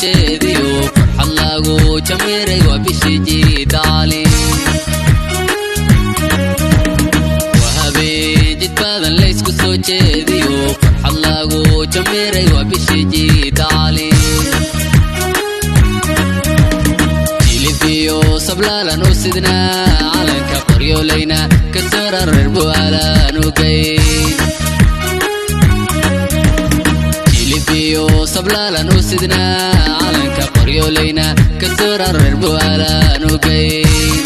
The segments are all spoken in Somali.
jeediyo farxad lagu jamiray waa bishii jiidaali wahabeen jid badan laysku soo jeediyo farxad lagu jamiray waa bishii jiidaali jilibiyo sablaalan u sidnaa calanka qoryoolayna ka soo rarar bu'aalaan u geyn sablalan u sidnaa calanka qoryoolayna ka soo rarar bu'aalaan u geyn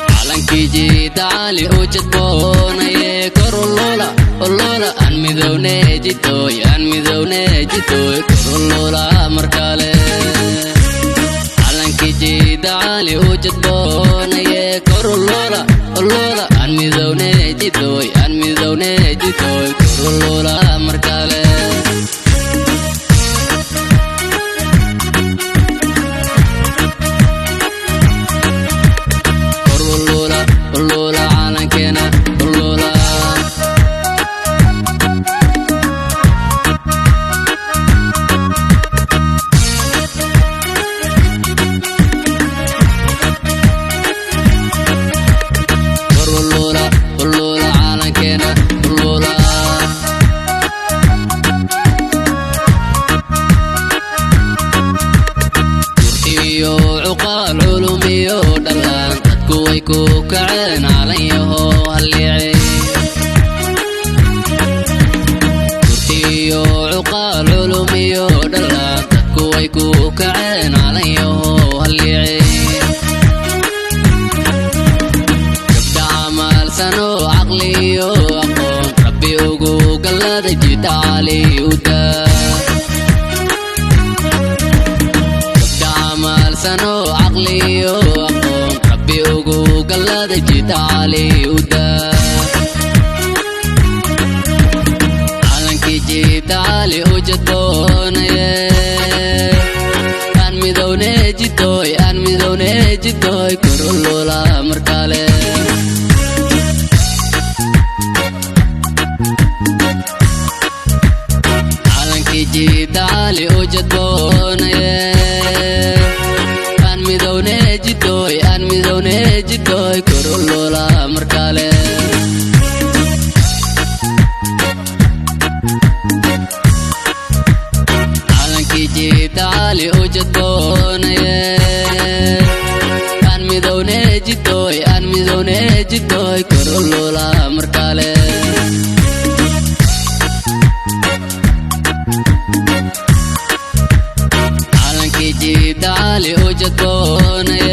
calankii jiidaali u jadboonaye kor uloola aan midowne jidooy kor uloola markale jiidaali u jadboonaye kor uloola aan midowne jidooy kor uloola markale kor uloola calankeena uloola عقال علومي ودلان dadku way ku kaceen calanyaho halliicay kurtiyo cuqaal culumi ودلان dadku way ku kaceen calanyaho halliicay gabdha camal sano caqliyo aqoon rabbi ugu gallada jidaali udaa سنو عقلي وأقوم ربي وقوق الله جدالي ودا علنك جدالي وجدوني أن مدوني جدوي كرولولا مركالي علنك جدالي وجدوني midowne jidooy kor uloola markale calankii jiidaali u jadboonaye aan midowne jidooy kor uloola markale calankii jiidaali u jadboonaye